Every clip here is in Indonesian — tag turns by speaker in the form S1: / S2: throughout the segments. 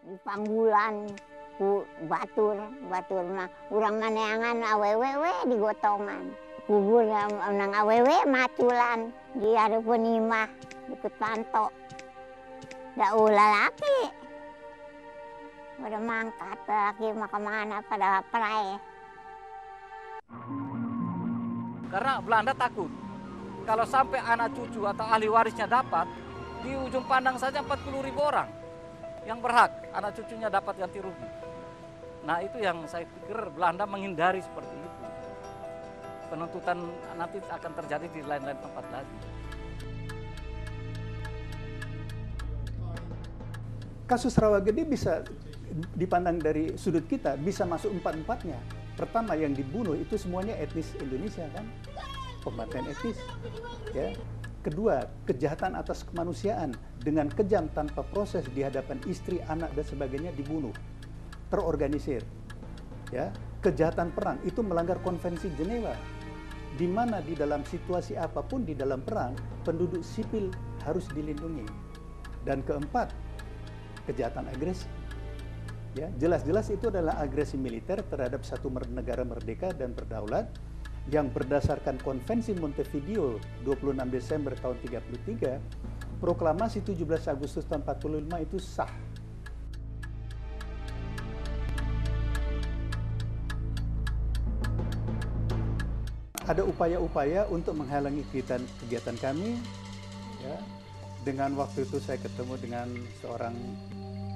S1: Di panggulan ku batur mah urang maneangan awewe digotongan kubur nang awewe maculan di hareupeun imah deket panto da ulah laki pada mangkat laki mah kemana pada prai.
S2: Karena Belanda takut kalau sampai anak cucu atau ahli warisnya dapat, di ujung pandang saja 40.000 orang yang berhak anak cucunya dapat ganti rugi. Nah itu yang saya pikir Belanda menghindari seperti itu. Penuntutan nanti akan terjadi di lain-lain tempat lagi.
S3: Kasus Rawagede bisa dipandang dari sudut kita, bisa masuk empat-empatnya. Pertama yang dibunuh itu semuanya etnis Indonesia kan, pembantaian etnis. Ya. Kedua, kejahatan atas kemanusiaan dengan kejam tanpa proses di hadapan istri, anak dan sebagainya dibunuh, terorganisir. Ya, kejahatan perang itu melanggar konvensi Jenewa, di mana di dalam situasi apapun di dalam perang penduduk sipil harus dilindungi. Dan keempat, kejahatan agresi. Ya, jelas-jelas itu adalah agresi militer terhadap satu negara merdeka dan berdaulat yang berdasarkan Konvensi Montevideo 26 Desember tahun 1933, proklamasi 17 Agustus tahun 1945 itu sah. Ada upaya-upaya untuk menghalangi kegiatan kami. Ya, dengan waktu itu saya ketemu dengan seorang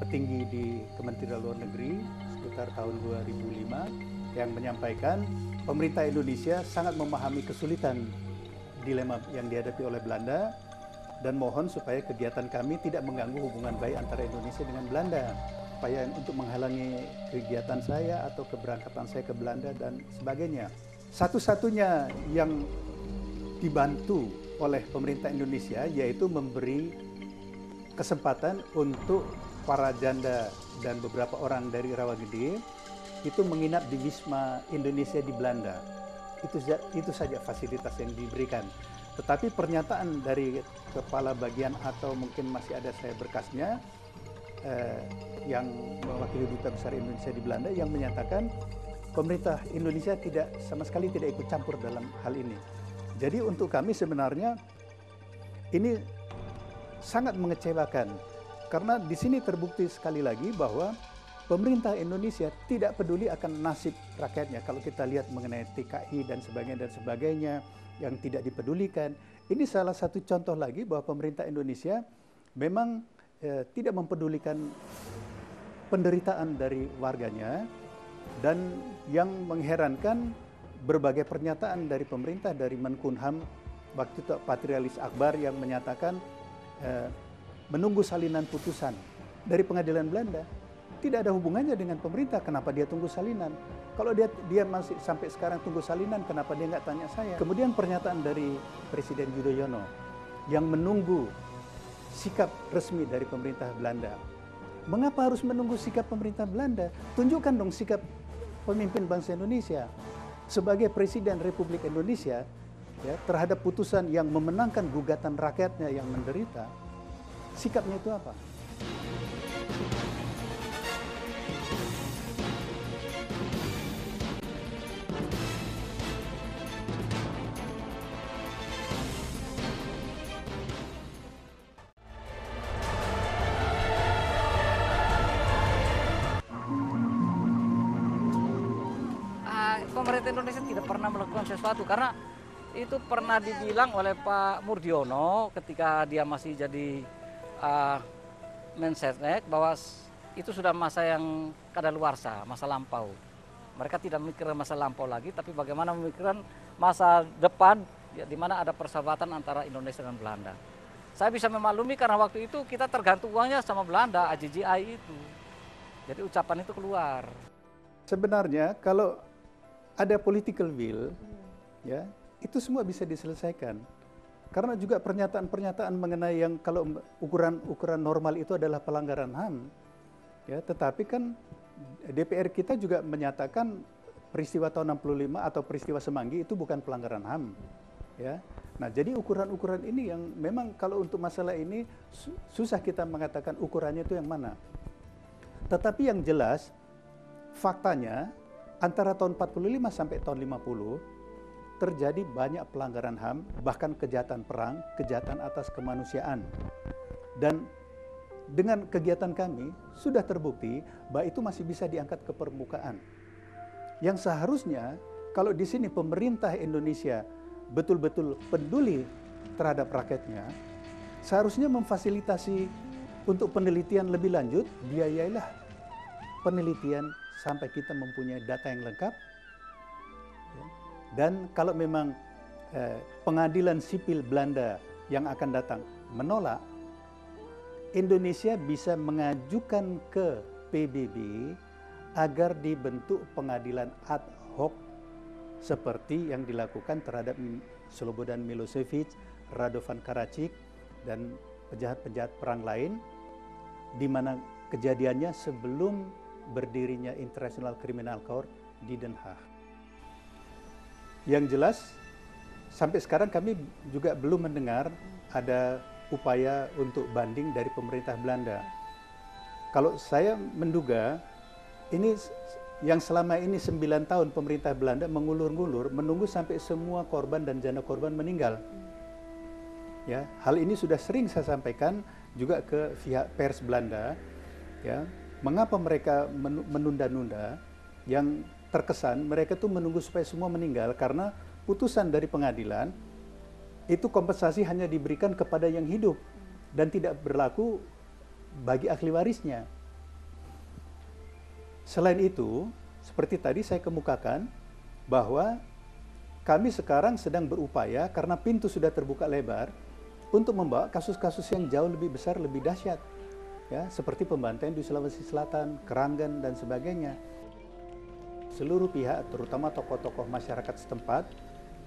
S3: petinggi di Kementerian Luar Negeri sekitar tahun 2005 yang menyampaikan pemerintah Indonesia sangat memahami kesulitan dilema yang dihadapi oleh Belanda dan mohon supaya kegiatan kami tidak mengganggu hubungan baik antara Indonesia dengan Belanda. Upaya untuk menghalangi kegiatan saya atau keberangkatan saya ke Belanda dan sebagainya. Satu-satunya yang dibantu oleh pemerintah Indonesia yaitu memberi kesempatan untuk para janda dan beberapa orang dari Rawagede itu menginap di Wisma Indonesia di Belanda. Itu saja fasilitas yang diberikan. Tetapi pernyataan dari kepala bagian atau mungkin masih ada saya berkasnya yang mewakili Duta Besar Indonesia di Belanda yang menyatakan pemerintah Indonesia sama sekali tidak ikut campur dalam hal ini. Jadi untuk kami sebenarnya ini sangat mengecewakan karena di sini terbukti sekali lagi bahwa pemerintah Indonesia tidak peduli akan nasib rakyatnya. Kalau kita lihat mengenai TKI dan sebagainya yang tidak dipedulikan, ini salah satu contoh lagi bahwa pemerintah Indonesia memang tidak mempedulikan penderitaan dari warganya. Dan yang mengherankan berbagai pernyataan dari pemerintah, dari Menkumham waktu itu Patrialis Akbar yang menyatakan menunggu salinan putusan dari pengadilan Belanda. Tidak ada hubungannya dengan pemerintah, kenapa dia tunggu salinan? Kalau dia masih sampai sekarang tunggu salinan, kenapa dia nggak tanya saya? Kemudian pernyataan dari Presiden Yudhoyono yang menunggu sikap resmi dari pemerintah Belanda. Mengapa harus menunggu sikap pemerintah Belanda? Tunjukkan dong sikap pemimpin bangsa Indonesia sebagai Presiden Republik Indonesia ya, terhadap putusan yang memenangkan gugatan rakyatnya yang menderita. Sikapnya itu apa?
S2: Pemerintah Indonesia tidak pernah melakukan sesuatu karena itu pernah dibilang oleh Pak Murdiono ketika dia masih jadi Mensetnek bahwa itu sudah masa yang kadaluarsa, masa lampau. Mereka tidak memikirkan masa lampau lagi, tapi bagaimana memikirkan masa depan ya, di mana ada persahabatan antara Indonesia dan Belanda. Saya bisa memaklumi karena waktu itu kita tergantung uangnya sama Belanda, AJJI itu. Jadi ucapan itu keluar.
S3: Sebenarnya kalau ada political will, ya itu semua bisa diselesaikan. Karena juga pernyataan-pernyataan mengenai yang kalau ukuran normal itu adalah pelanggaran HAM, ya. Tetapi kan DPR kita juga menyatakan peristiwa tahun 65 atau peristiwa Semanggi itu bukan pelanggaran HAM, ya. Nah, jadi ukuran-ukuran ini yang memang kalau untuk masalah ini susah kita mengatakan ukurannya itu yang mana. Tetapi yang jelas, faktanya antara tahun 45 sampai tahun 50 terjadi banyak pelanggaran HAM, bahkan kejahatan perang, kejahatan atas kemanusiaan. Dan dengan kegiatan kami sudah terbukti bahwa itu masih bisa diangkat ke permukaan. Yang seharusnya kalau di sini pemerintah Indonesia betul-betul peduli terhadap rakyatnya, seharusnya memfasilitasi untuk penelitian lebih lanjut, biayailah penelitian sampai kita mempunyai data yang lengkap. Dan kalau memang pengadilan sipil Belanda yang akan datang menolak, Indonesia bisa mengajukan ke PBB agar dibentuk pengadilan ad hoc seperti yang dilakukan terhadap Slobodan Milosevic, Radovan Karadzic, dan penjahat-penjahat perang lain, di mana kejadiannya sebelum berdirinya International Criminal Court di Den Haag. Yang jelas, sampai sekarang kami juga belum mendengar ada upaya untuk banding dari pemerintah Belanda. Kalau saya menduga, ini yang selama ini 9 tahun pemerintah Belanda mengulur-ngulur, menunggu sampai semua korban dan janda korban meninggal. Ya, hal ini sudah sering saya sampaikan juga ke pihak pers Belanda. Ya, mengapa mereka menunda-nunda? Yang terkesan mereka tuh menunggu supaya semua meninggal karena putusan dari pengadilan itu kompensasi hanya diberikan kepada yang hidup dan tidak berlaku bagi ahli warisnya. Selain itu, seperti tadi saya kemukakan bahwa kami sekarang sedang berupaya karena pintu sudah terbuka lebar untuk membawa kasus-kasus yang jauh lebih besar, lebih dahsyat, ya, seperti pembantaian di Sulawesi Selatan, Keranggan, dan sebagainya. Seluruh pihak, terutama tokoh-tokoh masyarakat setempat,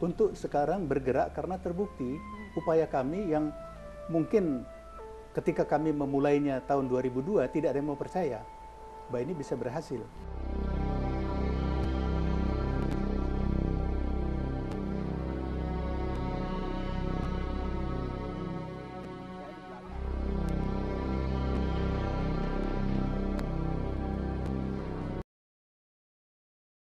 S3: untuk sekarang bergerak karena terbukti upaya kami yang mungkin ketika kami memulainya tahun 2002 tidak ada yang mau percaya bahwa ini bisa berhasil.